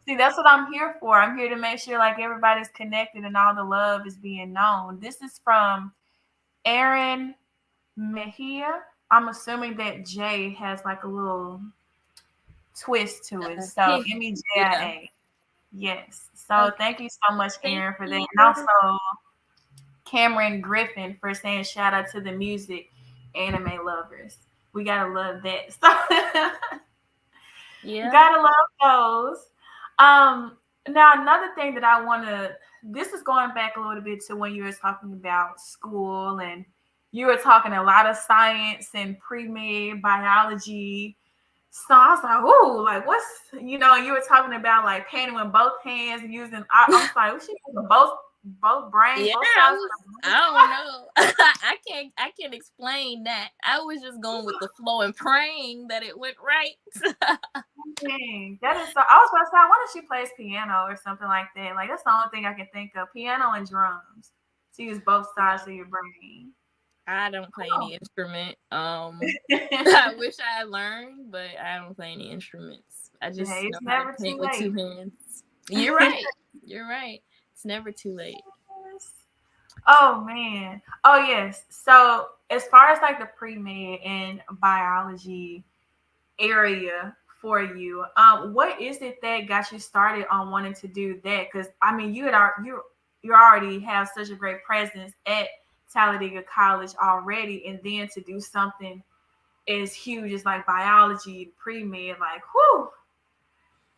See, that's what I'm here for. I'm here to make sure like everybody's connected and all the love is being known. This is from Aaron Mejia. I'm assuming that J has like a little twist to it. So MEJIA. Yes. So thank you so much, Aaron, for that. And also Cameron Griffin for saying shout out to the music anime lovers. We gotta love that. So yeah. Gotta love those. Now another thing that I want to, this is going back a little bit to when you were talking about school and you were talking a lot of science and pre-med biology. So I was like, ooh, like what's, you were talking about like painting with both hands and using, I was like, she using both both brain, Yeah, both sides of the I don't know. I can't explain that. I was just going with the flow and praying that it went right. brain. That is so. I was about to say, I wonder if she plays piano or something like that. Like that's the only thing I can think of: piano and drums. To use both sides of your brain. I don't play Oh. any instrument. I wish I had learned, but I don't play any instruments. I just Hey, know it's how to never too paint with two late. hands. You're right. You're right. It's never too late. Oh man. Oh yes. So as far as like the pre-med and biology area for you, what is it that got you started on wanting to do that? Because I mean, you already have such a great presence at Talladega College already, and then to do something as huge as like biology pre-med, like whoo.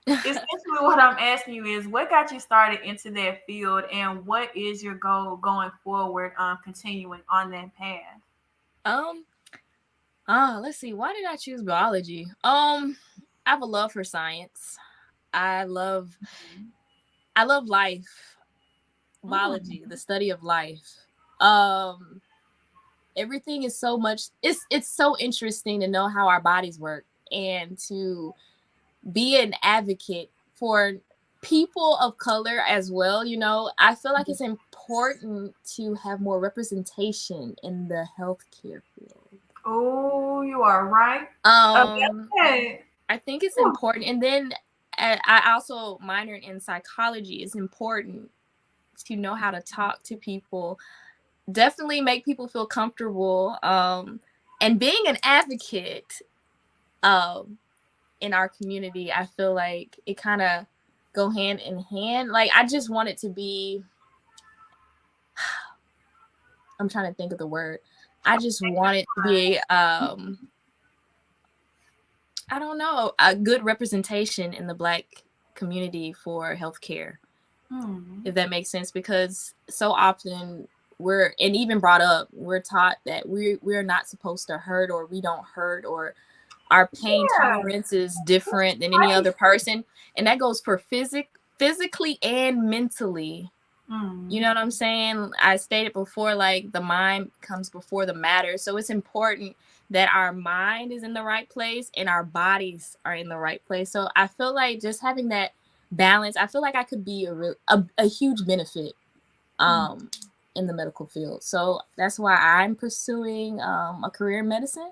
Essentially, what I'm asking you is, what got you started into that field, and what is your goal going forward? Continuing on that path. um. Let's see. Why did I choose biology? I have a love for science. I love I love life, Mm. biology, the study of life. Um, Everything is so much. It's so interesting to know how our bodies work and to be an advocate for people of color as well. I feel like it's important to have more representation in the healthcare field. Oh, you are right about Um, that. I think it's Whew. important, and then I also minored in psychology. It's important to know how to talk to people, definitely make people feel comfortable, and being an advocate um in our community. I feel like it kind of go hand in hand. Like I just want it to be, I'm trying to think of the word. I just want it to be I don't know, a good representation in the Black community for healthcare, Hmm. if that makes sense, because so often and even brought up, we're taught that we're not supposed to hurt, or we don't hurt, or our pain Yeah. tolerance is different than any Right. other person, and that goes for physically and mentally. You Hmm. know what I'm saying? I stated before, like the mind comes before the matter. So it's important that our mind is in the right place and our bodies are in the right place. So I feel like just having that balance, I feel like I could be a huge benefit Hmm. um, in the medical field. So that's why I'm pursuing a career in medicine.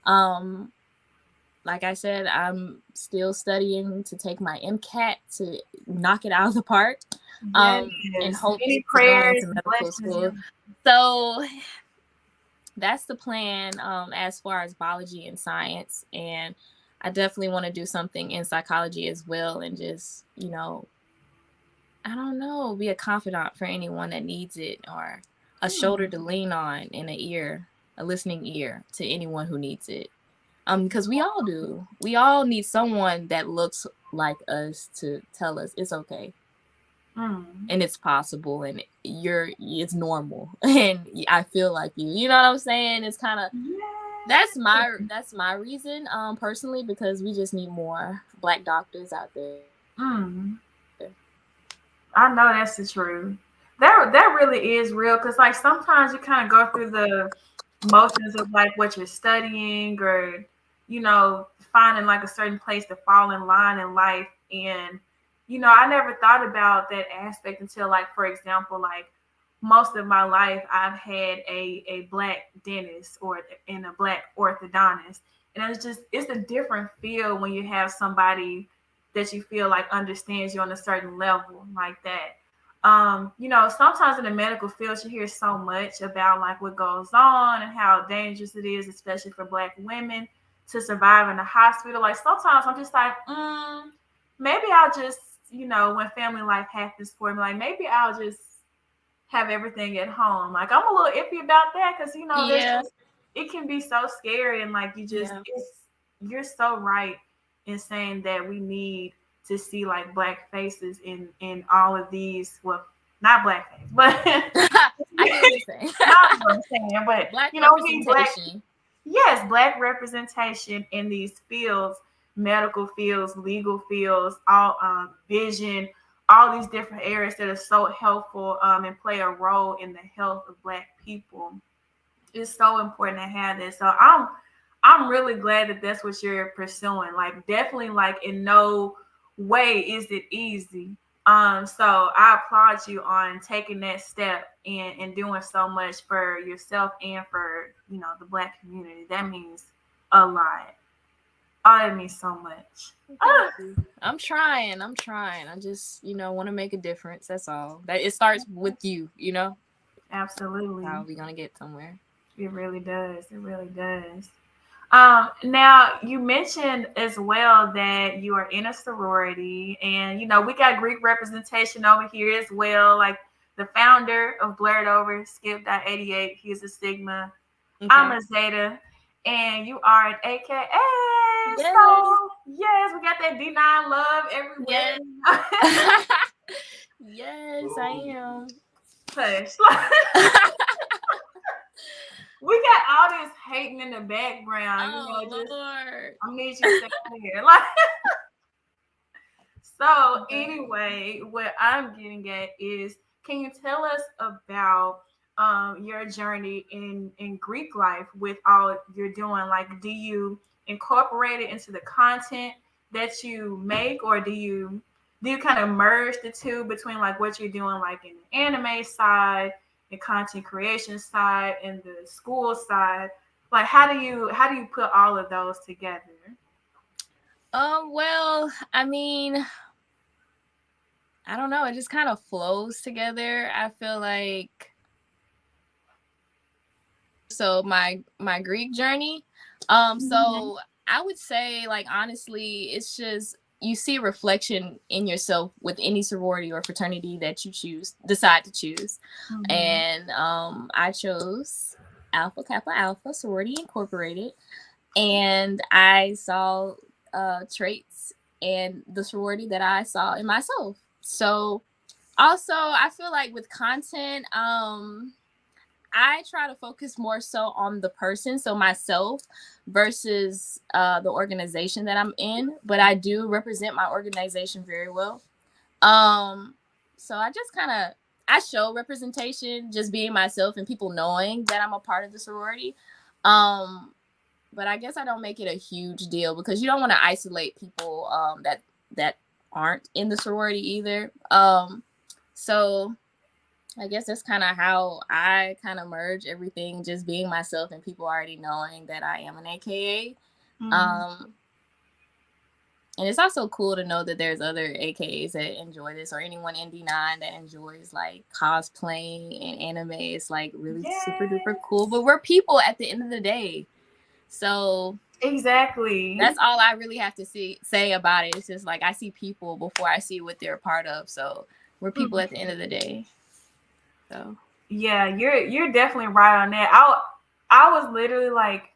Um, like I said, I'm still studying to take my MCAT to knock it out of the park, in Yes. hopes Many to go into prayers and medical blessings. school. So that's the plan, as far as biology and science. And I definitely want to do something in psychology as well, and just, I don't know, be a confidant for anyone that needs it, or a shoulder Hmm. to lean on, and a listening ear to anyone who needs it. Because we all do. We all need someone that looks like us to tell us it's okay Hmm. and it's possible, and it's normal, and I feel like you. You know what I'm saying? It's kind of, Yeah. that's my reason, personally, because we just need more Black doctors out there. Hmm. I know that's the truth. That really is real because like sometimes you kind of go through the motions of like what you're studying or finding like a certain place to fall in line in life, and I never thought about that aspect until like for example like most of my life I've had a black dentist or and a black orthodontist, and it's a different feel when you have somebody that you feel like understands you on a certain level like that. Sometimes in the medical field, you hear so much about like what goes on and how dangerous it is, especially for Black women to survive in the hospital. Like sometimes I'm just like, maybe I'll just, when family life happens for me, like maybe I'll just have everything at home. Like I'm a little iffy about that because there's Yeah, just it can be so scary and like yeah, you're so right in saying that we need to see like black faces in all of these, well, not black faces, but I get what you're saying. not what I'm saying, but Black we need black, representation. yes, black representation in these fields, medical fields, legal fields, all vision, all these different areas that are so helpful and play a role in the health of Black people. It's so important to have this. So I'm really glad that that's what you're pursuing. Like definitely like in no way is it easy. So I applaud you on taking that step and doing so much for yourself and for, you know, the Black community. That means a lot. Oh, that means so much. Thank you. I'm trying. I just, want to make a difference. That's all. That it starts with you. Absolutely. How are we gonna get somewhere? It really does. It really does. Now you mentioned as well that you are in a sorority, and you know we got Greek representation over here as well. Like the founder of Blerd over Skip.88, he's a Sigma. Okay. I'm a Zeta, and you are an AKA. Yes. So yes, we got that D9 love everywhere. Yes, yes I am. Push. We got all this hating in the background. Oh, you know, just, Lord. I need you to stay out here. Like, so anyway, what I'm getting at is, can you tell us about your journey in Greek life with all you're doing? Like, do you incorporate it into the content that you make, or do you kind of merge the two between like what you're doing, like in the anime side, the content creation side, and the school side? Like, how do you put all of those together? Well, I mean, I don't know. It just kind of flows together. I feel like so my Greek journey. So I would say, like, honestly, it's just you see a reflection in yourself with any sorority or fraternity that you decide to choose. And I chose Alpha Kappa Alpha Sorority Incorporated, and I saw traits and the sorority that I saw in myself. So also I feel like with content, I try to focus more so on the person, so myself, versus the organization that I'm in. But I do represent my organization very well. So I just I show representation, just being myself and people knowing that I'm a part of the sorority. But I guess I don't make it a huge deal because you don't want to isolate people that aren't in the sorority either. So I guess that's kind of how I kind of merge everything, just being myself and people already knowing that I am an AKA. And it's also cool to know that there's other AKAs that enjoy this, or anyone in D9 that enjoys like cosplaying and anime. It's like really super duper cool. But we're people at the end of the day. So exactly, that's all I really have to say about it. It's just like I see people before I see what they're a part of. So we're people at the end of the day. So yeah, you're definitely right on that. I was literally like,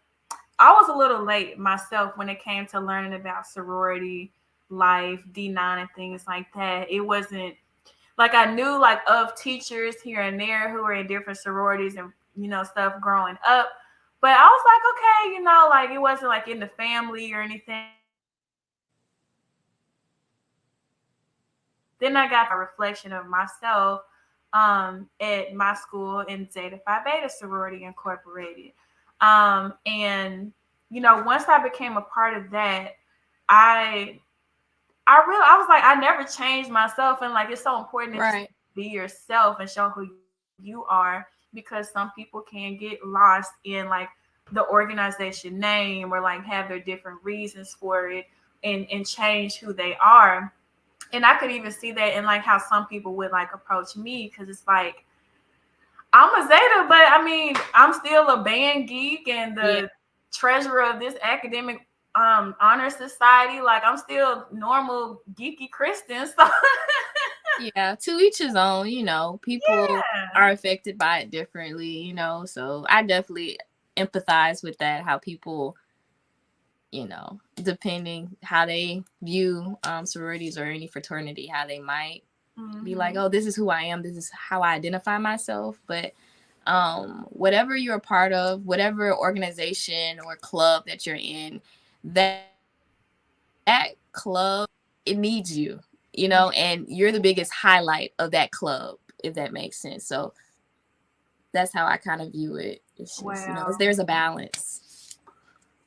I was a little late myself when it came to learning about sorority life, D9 and things like that. It wasn't like I knew like of teachers here and there who were in different sororities and stuff growing up. But I was like, okay, like it wasn't like in the family or anything. Then I got a reflection of myself at my school in Zeta Phi Beta Sorority Incorporated. And once I became a part of that, I was like, I never changed myself, and like it's so important to be yourself and show who you are, because some people can get lost in like the organization name or like have their different reasons for it and change who they are. And I could even see that in like how some people would like approach me, because it's like I'm a Zeta, but I mean I'm still a band geek and the treasurer of this academic honor society. Like I'm still normal geeky Christian. So yeah, to each his own. People are affected by it differently. So I definitely empathize with that. How people, depending how they view sororities or any fraternity, how they might be like, oh, this is who I am, this is how I identify myself. But whatever you're a part of, whatever organization or club that you're in, that club, it needs you. you know, and you're the biggest highlight of that club, if that makes sense. So that's how I kind of view it. It's just, you know, Wow. there's a balance.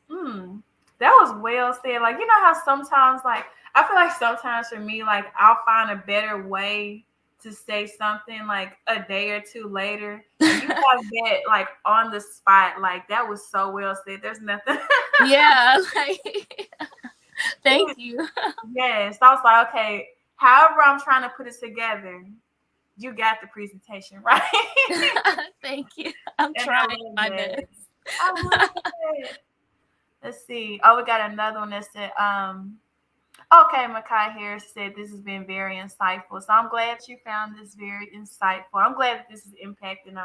Hmm. That was well said. Like, you know how sometimes, like, I feel like sometimes for me, like, I'll find a better way to say something like a day or two later. And you have that, like, on the spot. Like, that was so well said. There's nothing. Yeah, like thank you. Yes. I was like, okay, however I'm trying to put it together, you got the presentation, right? Thank you. I'm And I trying love my that. best. I love it. Let's see. Oh, we got another one that said, okay, Makai Harris said this has been very insightful. So I'm glad you found this very insightful. I'm glad that this is impacting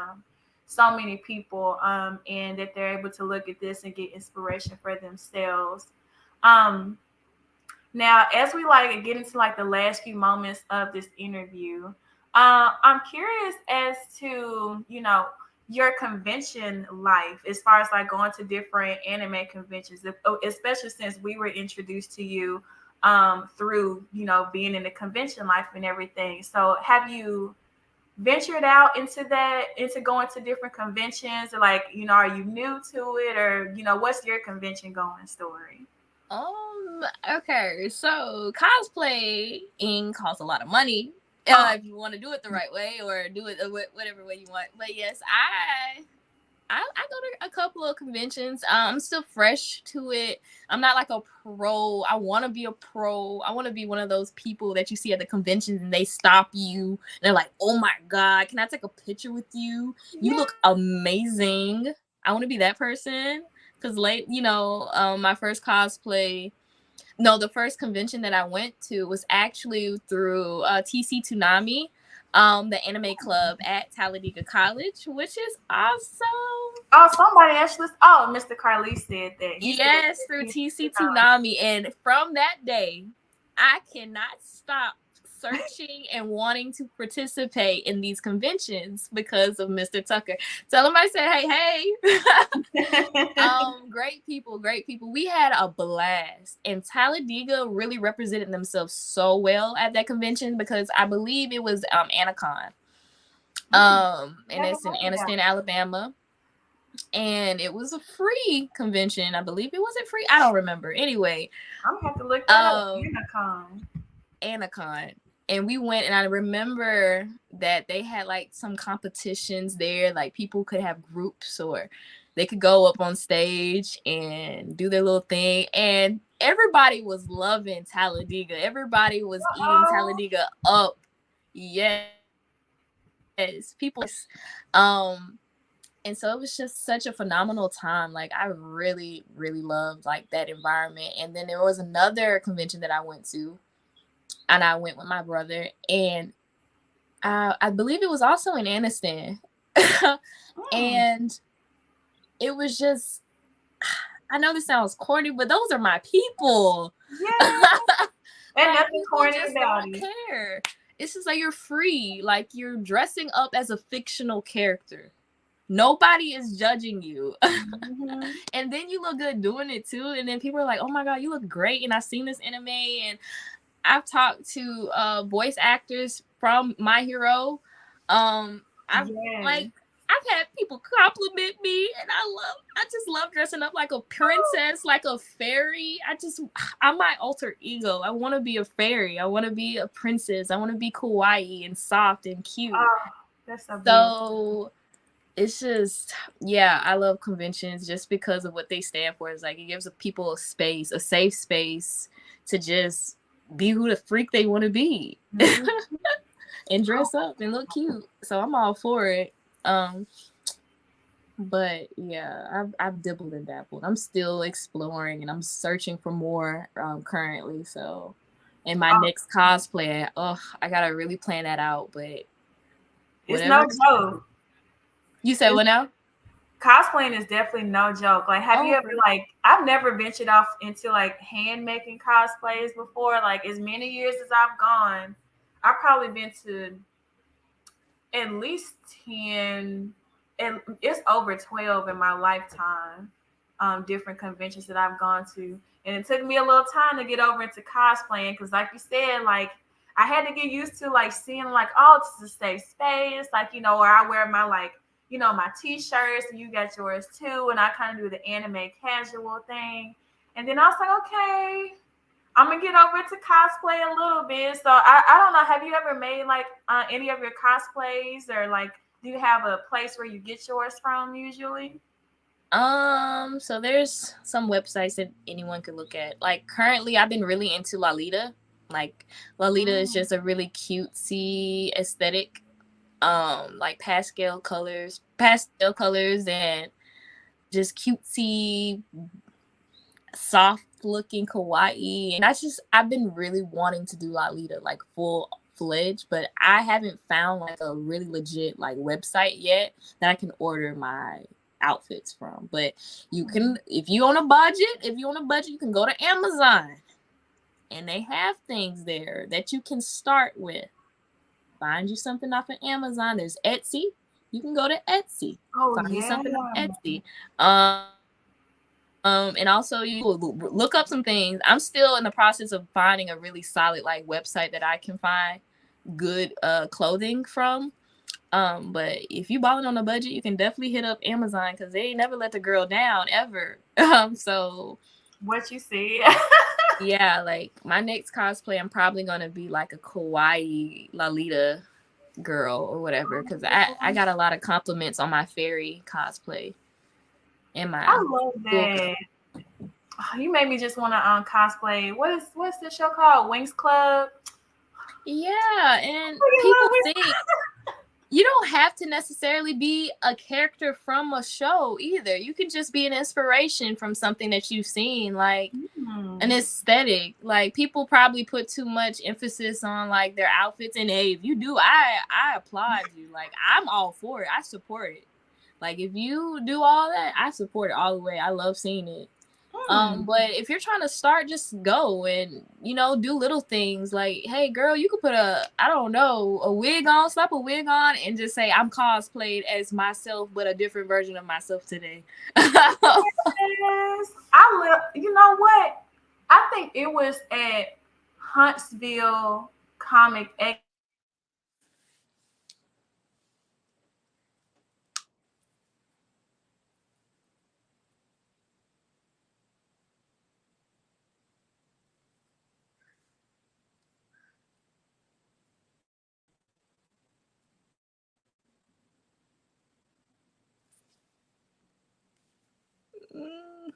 so many people and that they're able to look at this and get inspiration for themselves. Um, Now, as we like get into like the last few moments of this interview, I'm curious as to your convention life, as far as like going to different anime conventions, especially since we were introduced to you through being in the convention life and everything. So, have you ventured out into that, into going to different conventions, or like are you new to it, or what's your convention going story? Okay, so cosplaying costs a lot of money. Oh, If you want to do it the right way or do it whatever way you want. But yes, I go to a couple of conventions. I'm still fresh to it. I'm not like a pro. I want to be a pro. I want to be one of those people that you see at the conventions and they stop you. And they're like, "Oh my god, can I take a picture with you? You yeah. look amazing." I want to be that person. Cause my first cosplay, no, the first convention that I went to was actually through TC Toonami, the anime club at Talladega College, which is awesome. Oh, somebody actually. Oh, Mr. Carly said that. He said Yes, that through he's TC Toonami. And from that day, I cannot stop searching and wanting to participate in these conventions because of Mr. Tucker. Tell him I said, hey. Great people, great people. We had a blast, and Talladega really represented themselves so well at that convention because I believe it was Anacon. And Never it's in heard of that. Anniston, Alabama, and it was a free convention. I believe it wasn't free. I don't remember. Anyway, I'm gonna have to look that up. um, Unicon. Anacon. And we went, and I remember that they had like some competitions there, like people could have groups or they could go up on stage and do their little thing. And everybody was loving Talladega. Everybody was eating Oh, Talladega up. Yes, people um and so it was just such a phenomenal time. Like I really, really loved like that environment. And then there was another convention that I went to, and I went with my brother, and I believe it was also in Anniston. hmm. And it was just, I know this sounds corny, but those are my people. Yeah, and Like nothing people corny just about don't it. care. It's just like you're free. Like you're dressing up as a fictional character. Nobody is judging you. Mm-hmm. And then you look good doing it too. And then people are like, oh my God, you look great. And I've seen this anime, and I've talked to voice actors from My Hero. I've Yeah. like I've had people compliment me, and I just love dressing up like a princess, like a fairy. I'm my alter ego. I want to be a fairy. I want to be a princess. I want to be kawaii and soft and cute. Oh, that's so beautiful. So it's just, yeah, I love conventions just because of what they stand for. It's like it gives people a space, a safe space to just be who the freak they want to be. Mm-hmm. And dress up and look cute. So I'm all for it. Um, but yeah, I've dibbled and dabbled. I'm still exploring and I'm searching for more currently. So, and my Oh, next cosplay, oh, I gotta really plan that out. But it's no whatever. joke. You said what now? Cosplaying is definitely no joke. Like, have you Oh, ever like? I've never ventured off into like hand making cosplays before. Like, as many years as I've gone, I've probably been to at least 10, and it's over 12 in my lifetime. Different conventions that I've gone to, and it took me a little time to get over into cosplaying because, like you said, like I had to get used to like seeing like, oh, this is a safe space, like, you know, or I wear my like, you know, my t-shirts and you got yours too, and I kind of do the anime casual thing. And then I was like, okay, I'm gonna get over to cosplay a little bit. So I don't know, have you ever made like any of your cosplays, or like do you have a place where you get yours from usually? So there's some websites that anyone could look at. Like currently I've been really into Lolita. Like Lolita is Mm. just a really cutesy aesthetic. Like pastel colors and just cutesy, soft looking kawaii. And I've been really wanting to do Lolita like full fledged, but I haven't found like a really legit like website yet that I can order my outfits from. But you can, if you on a budget, you can go to Amazon and they have things there that you can start with. Find you something off of Amazon. There's Etsy. You can go to Etsy. Oh Find you yeah. something on Etsy. And also you look up some things. I'm still in the process of finding a really solid like website that I can find good clothing from. But if you balling on a budget, you can definitely hit up Amazon because they ain't never let the girl down ever. So What you see. yeah, like my next cosplay, I'm probably gonna be like a kawaii Lolita girl or whatever because I got a lot of compliments on my fairy cosplay and I my love full. that. Oh, you made me just want to cosplay. What's this show called? Wings Club. Yeah, and people I think you don't have to necessarily be a character from a show either. You can just be an inspiration from something that you've seen, like an aesthetic. Like people probably put too much emphasis on like their outfits, and hey, if you do, I applaud you. Like I'm all for it. I support it. Like if you do all that, I support it all the way. I love seeing it. But if you're trying to start, just go and do little things like, hey girl, you could put a wig on, slap a wig on, and just say I'm cosplayed as myself, but a different version of myself today. Yes. I love. You know what? I think it was at Huntsville Comic Expo where people were having their outfits inspired by like a piece of jewelry. Like someone was painting head to toe in like this glittery purple blue, and it had a crown on their head, and it was so beautiful.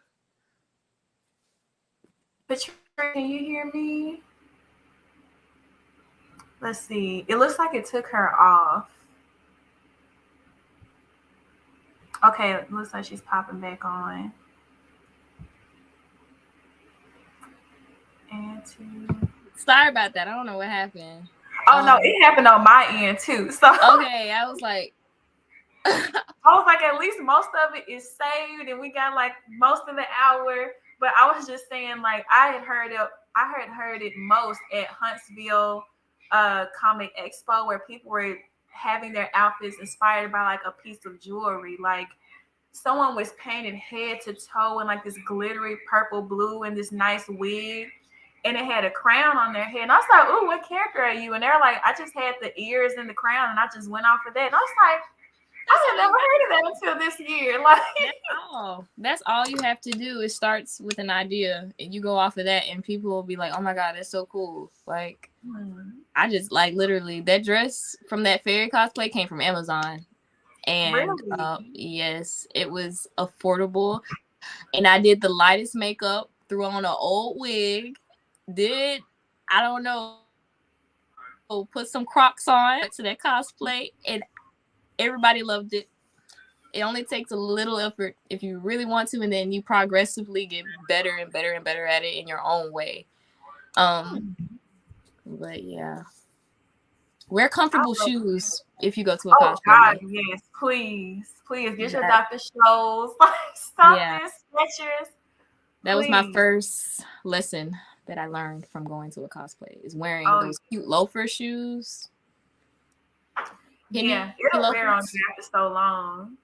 Patricia, can you hear me? Let's see. It looks like it took her off. Okay, it looks like she's popping back on. And to Sorry about that. I don't know what happened. oh no, it happened on my end too. So Okay, I was like, I was like, at least most of it is saved, and we got like most of the hour. But I was just saying, like, I had heard it most at Huntsville Comic Expo, where people were having their outfits inspired by like a piece of jewelry. Like someone was painted head to toe in like this glittery purple blue and this nice wig. And it had a crown on their head. And I was like, ooh, what character are you? And they're like, I just had the ears and the crown, and I just went off of that. And I was like, I had never heard of that until this year. Like that's all you have to do. It starts with an idea and you go off of that and people will be like, oh my god, that's so cool. Like I just like literally that dress from that fairy cosplay came from Amazon. And really? yes, it was affordable. And I did the lightest makeup, threw on an old wig, did I don't know, put some Crocs on to that cosplay, and everybody loved it. It only takes a little effort if you really want to, and then you progressively get better and better and better at it in your own way. But yeah, wear comfortable shoes if you go to a Oh cosplay God, though. yes. Please get your That Dr. Scholl's like yeah, something, Skechers. that was my Please. first lesson that I learned from going to a cosplay is wearing Oh those cute loafer shoes. yeah. Penny It'll wear on loafers. you after so long.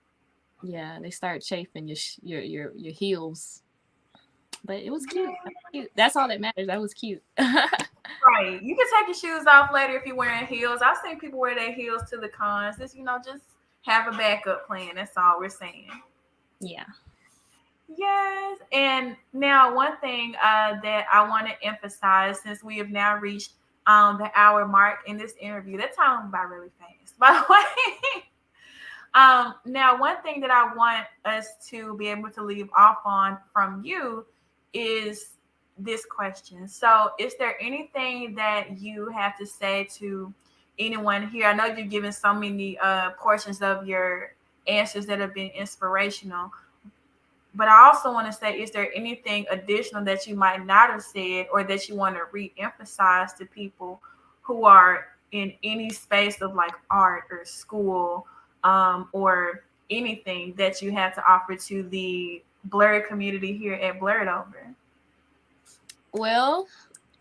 Yeah, they start chafing your heels. But it was cute. Yeah. Cute. That's all that matters. That was cute. Right. You can take your shoes off later if you're wearing heels. I've seen people wear their heels to the cons. Just, just have a backup plan. That's all we're saying. Yeah. Yes. And now, one thing that I want to emphasize, since we have now reached the hour mark in this interview, that time went by really fast, by the way. Now, one thing that I want us to be able to leave off on from you is this question. So, is there anything that you have to say to anyone here? I know you've given so many portions of your answers that have been inspirational, but I also want to say, is there anything additional that you might not have said or that you want to re-emphasize to people who are in any space of like art or school, or anything that you have to offer to the Blerd community here at Blerd Over? Well,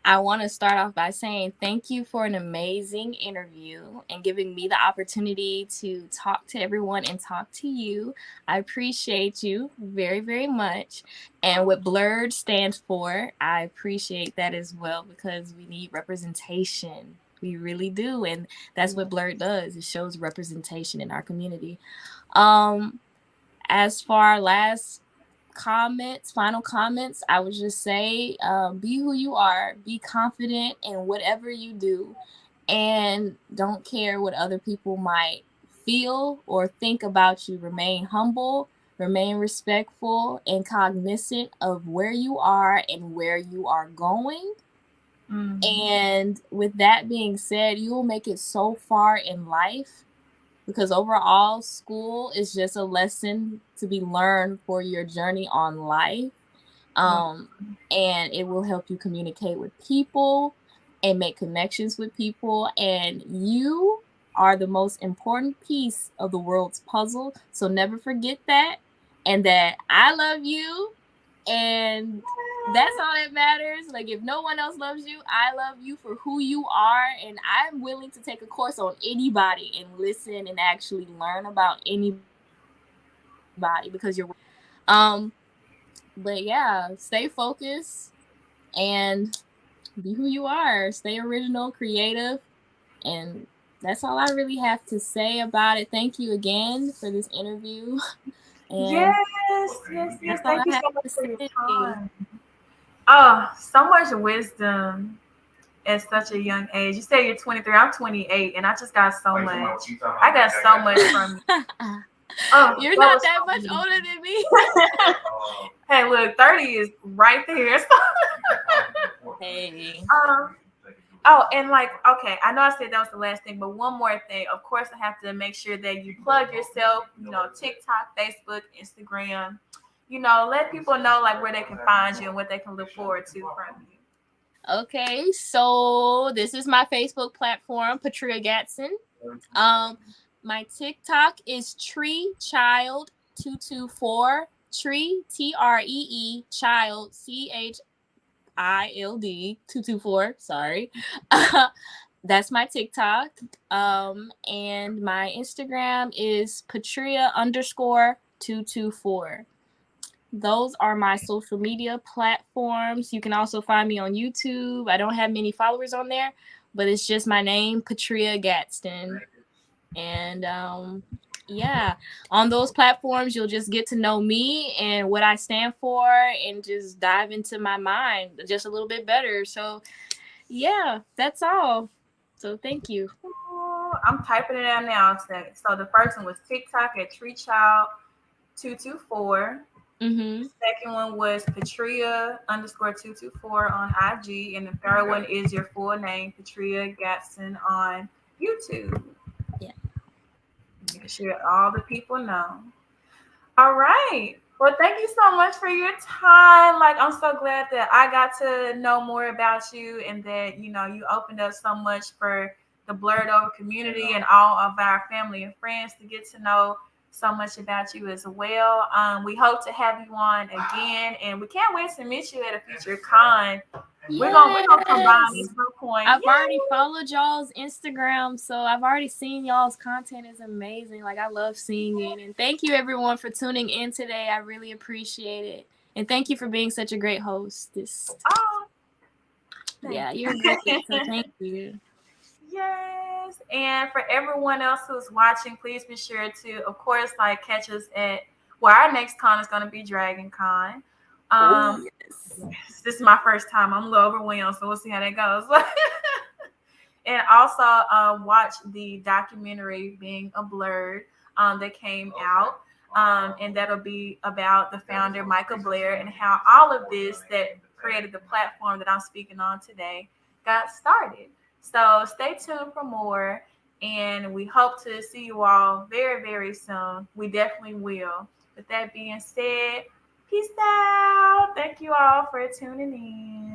I want to start off by saying thank you for an amazing interview and giving me the opportunity to talk to everyone and talk to you. I appreciate you very, very much. And what Blerd stands for, I appreciate that as well, because we need representation. We really do. And that's what Blerd does. It shows representation in our community. As far last final comments, I would just say, be who you are, be confident in whatever you do, and don't care what other people might feel or think about you. Remain humble, remain respectful, and cognizant of where you are and where you are going. Mm-hmm. And with that being said, you will make it so far in life, because overall, school is just a lesson to be learned for your journey on life. And it will help you communicate with people and make connections with people. And you are the most important piece of the world's puzzle. So never forget that. And that I love you. And that's all that matters. Like, if no one else loves you, I love you for who you are. And I'm willing to take a course on anybody and listen and actually learn about anybody, because you're but yeah, stay focused and be who you are. Stay original, creative, and that's all I really have to say about it. Thank you again for this interview. And Yes. Thank you so much to for your say. time. Oh, so much wisdom at such a young age. You say you're 23. I'm 28, and I just got so much. I got so much from you. Oh, you're not that much older than me. Hey, look, 30 is right there. Hey. Oh, and like, okay, I know I said that was the last thing, but one more thing. Of course, I have to make sure that you plug yourself, TikTok, Facebook, Instagram, let people know like where they can find you and what they can look forward to from you. Okay, so this is my Facebook platform, Patria Gatson. My TikTok is Tree Child 224. Tree TREE Child CHILD 224. Sorry. That's my TikTok. And my Instagram is Patria_224. Those are my social media platforms. You can also find me on YouTube. I don't have many followers on there, but it's just my name, Patria Gatson. And yeah, on those platforms, you'll just get to know me and what I stand for and just dive into my mind just a little bit better. So yeah, that's all. So thank you. I'm typing it out now. So the first one was TikTok at TreeChild224. Mm-hmm. The second one was Patria_224 on IG. And the third one is your full name, Patria Gatson, on YouTube. Yeah. Make sure all the people know. All right. Well, thank you so much for your time. Like, I'm so glad that I got to know more about you and that, you opened up so much for the Blerd Over community and all of our family and friends to get to know so much about you as well. We hope to have you on again, and we can't wait to meet you at a future con. Yes. We're gonna combine at some point. I've already followed y'all's Instagram, so I've already seen y'all's content is amazing. Like, I love seeing it. And thank you everyone for tuning in today. I really appreciate it. And thank you for being such a great host. Yeah, Thank you're you. great. So thank you. Yes. And for everyone else who's watching, please be sure to, of course, like catch us at well, our next con is going to be Dragon Con. Oh yes. Yes, this is my first time. I'm a little overwhelmed, so we'll see how that goes. And also watch the documentary Being a Blerd that came out. And that'll be about the founder, Michael Blerd, and how all of this that created the platform that I'm speaking on today got started. So stay tuned for more. And we hope to see you all very, very soon. We definitely will. With that being said, peace out. Thank you all for tuning in.